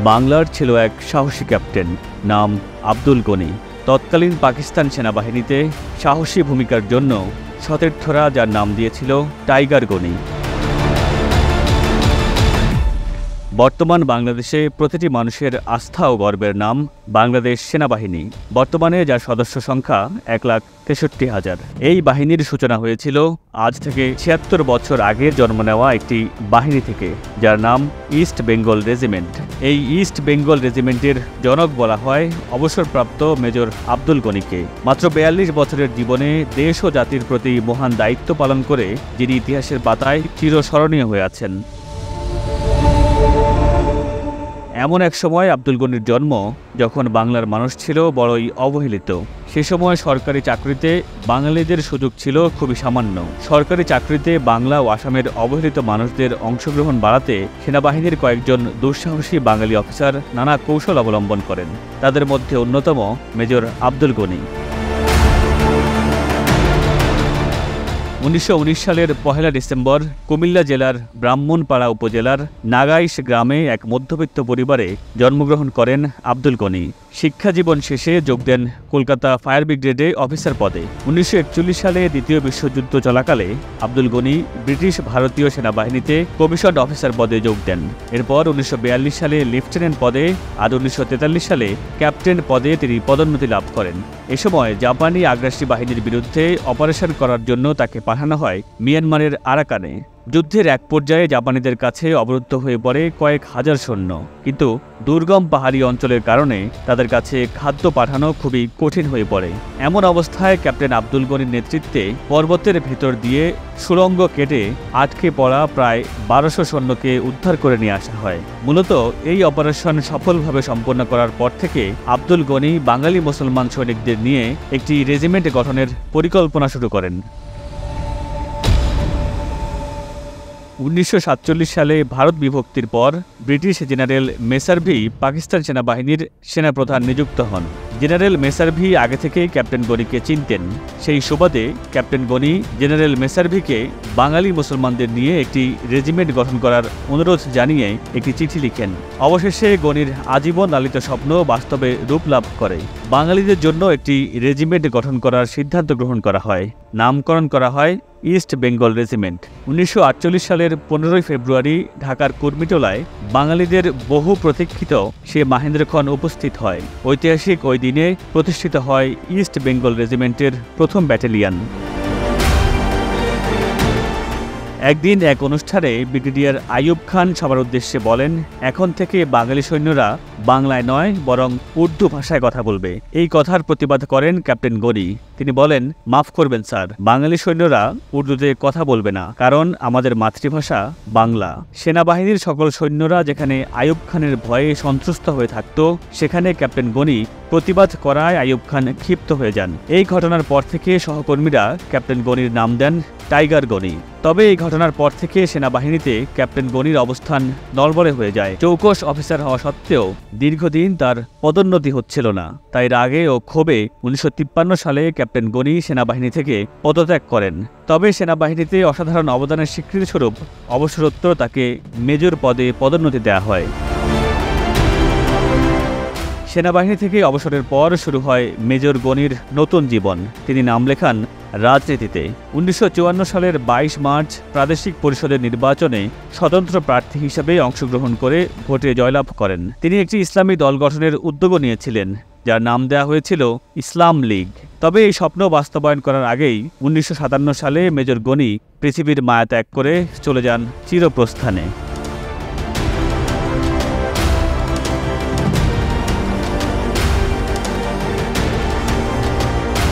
বাংলার ছিল এক সাহসী ক্যাপ্টেন, নাম আব্দুল গনি। তৎকালীন পাকিস্তান সেনাবাহিনীতে সাহসী ভূমিকার জন্য সতীর্থরা যার নাম দিয়েছিল টাইগার গনি। বর্তমান বাংলাদেশে প্রতিটি মানুষের আস্থা ও গর্বের নাম বাংলাদেশ সেনাবাহিনী। বর্তমানে যার সদস্য সংখ্যা 1,63,000। এই বাহিনীর সূচনা হয়েছিল আজ থেকে 76 বছর আগে জন্ম নেওয়া একটি বাহিনী থেকে, যার নাম ইস্ট বেঙ্গল রেজিমেন্ট। এই ইস্ট বেঙ্গল রেজিমেন্টের জনক বলা হয় অবসরপ্রাপ্ত মেজর আব্দুল গনিকে। মাত্র 42 বছরের জীবনে দেশ ও জাতির প্রতি মহান দায়িত্ব পালন করে যিনি ইতিহাসের পাতায় চিরস্মরণীয় হয়ে আছেন। এমন এক সময় আব্দুল গনির জন্ম যখন বাংলার মানুষ ছিল বড়ই অবহেলিত। সে সময় সরকারি চাকরিতে বাঙালিদের সুযোগ ছিল খুবই সামান্য। সরকারি চাকরিতে বাংলা ও আসামের অবহেলিত মানুষদের অংশগ্রহণ বাড়াতে সেনাবাহিনীর কয়েকজন দুঃসাহসী বাঙালি অফিসার নানা কৌশল অবলম্বন করেন। তাদের মধ্যে অন্যতম মেজর আব্দুল গনি। 1919 সালের 1 ডিসেম্বর কুমিল্লা জেলার ব্রাহ্মণপাড়া উপজেলার নাগাইশ গ্রামে এক মধ্যবিত্ত পরিবারে জন্মগ্রহণ করেন আব্দুল গনি। শিক্ষাজীবন শেষে যোগ দেন কলকাতা ফায়ার ব্রিগেডে অফিসার পদে। 1941 সালে দ্বিতীয় বিশ্বযুদ্ধ চলাকালে আব্দুল গনি ব্রিটিশ ভারতীয় সেনাবাহিনীতে কমিশনড অফিসার পদে যোগ দেন। এরপর 1942 সালে লেফটেন্যান্ট পদে আর 1943 সালে ক্যাপ্টেন পদে তিনি পদোন্নতি লাভ করেন। এ সময় জাপানি আগ্রাসী বাহিনীর বিরুদ্ধে অপারেশন করার জন্য তাকে পাঠানো হয় মিয়ানমারের আরাকানে। যুদ্ধের এক পর্যায়ে জাপানিদের কাছে অবরুদ্ধ হয়ে পড়ে কয়েক হাজার সৈন্য, কিন্তু দুর্গম পাহাড়ি অঞ্চলের কারণে তাদের কাছে খাদ্য পাঠানো খুবই কঠিন হয়ে পড়ে। এমন অবস্থায় ক্যাপ্টেন আব্দুল গনির নেতৃত্বে পর্বতের ভেতর দিয়ে সুড়ঙ্গ কেটে আটকে পড়া প্রায় 1200 সৈন্যকে উদ্ধার করে নিয়ে আসা হয়। মূলত এই অপারেশন সফলভাবে সম্পন্ন করার পর থেকে আব্দুল গনি বাঙালি মুসলমান সৈনিকদের নিয়ে একটি রেজিমেন্ট গঠনের পরিকল্পনা শুরু করেন। 1947 সালে ভারত বিভক্তির পর ব্রিটিশ জেনারেল মেসারভি পাকিস্তান সেনাবাহিনীর সেনাপ্রধান নিযুক্ত হন। জেনারেল মেসারভি আগে থেকেই ক্যাপ্টেন গনিকে চিনতেন। সেই সুবাদে ক্যাপ্টেন গনি জেনারেল মেসারভিকে বাঙালি মুসলমানদের নিয়ে একটি রেজিমেন্ট গঠন করার অনুরোধ জানিয়ে একটি চিঠি লিখেন। অবশেষে গনির আজীবন লালিত স্বপ্ন বাস্তবে রূপ লাভ করে। বাঙালিদের জন্য একটি রেজিমেন্ট গঠন করার সিদ্ধান্ত গ্রহণ করা হয়। নামকরণ করা হয় ইস্ট বেঙ্গল রেজিমেন্ট। 1948 সালের 15 ফেব্রুয়ারি ঢাকার কুর্মিটোলায় বাঙালিদের বহু প্রতীক্ষিত সে মাহেন্দ্রক্ষণ উপস্থিত হয়। ঐতিহাসিক ওই দিনে প্রতিষ্ঠিত হয় ইস্ট বেঙ্গল রেজিমেন্টের প্রথম ব্যাটালিয়ন। একদিন এক অনুষ্ঠানে ব্রিগেডিয়ার আইয়ুব খান সবার উদ্দেশ্যে বলেন, এখন থেকে বাঙালি সৈন্যরা বাংলায় নয় বরং উর্দু ভাষায় কথা বলবে। এই কথার প্রতিবাদ করেন ক্যাপ্টেন গনি। তিনি বলেন, মাফ করবেন স্যার, বাঙালি সৈন্যরা উর্দুতে কথা বলবে না, কারণ আমাদের মাতৃভাষা বাংলা। সেনাবাহিনীর সকল সৈন্যরা যেখানে আইয়ুব খানের ভয়ে সন্ত্রস্ত হয়ে থাকত, সেখানে ক্যাপ্টেন গনি প্রতিবাদ করায় আইয়ুব খান ক্ষিপ্ত হয়ে যান। এই ঘটনার পর থেকে সহকর্মীরা ক্যাপ্টেন গনির নাম দেন টাইগার গনি। তবে এই ঘটনার পর থেকে সেনাবাহিনীতে ক্যাপ্টেন গনির অবস্থান নড়বড়ে হয়ে যায়। চৌকস অফিসার হওয়া সত্ত্বেও দীর্ঘদিন তার পদোন্নতি হচ্ছিল না। তাই রাগে ও ক্ষোভে 1953 সালে ক্যাপ্টেন গনি সেনাবাহিনী থেকে পদত্যাগ করেন। তবে সেনাবাহিনীতে অসাধারণ অবদানের স্বীকৃতিস্বরূপ অবসরোত্তর তাকে মেজর পদে পদোন্নতি দেওয়া হয়। সেনাবাহিনী থেকে অবসরের পর শুরু হয় মেজর গনির নতুন জীবন। তিনি নাম লেখান রাজনীতিতে। 1954 সালের 22 মার্চ প্রাদেশিক পরিষদের নির্বাচনে স্বতন্ত্র প্রার্থী হিসেবে অংশগ্রহণ করে ভোটে জয়লাভ করেন। তিনি একটি ইসলামী দল গঠনের উদ্যোগও নিয়েছিলেন, যার নাম দেওয়া হয়েছিল ইসলাম লীগ। তবে এই স্বপ্ন বাস্তবায়ন করার আগেই 1957 সালে মেজর গনি পৃথিবীর মায়া ত্যাগ করে চলে যান চিরপ্রস্থানে।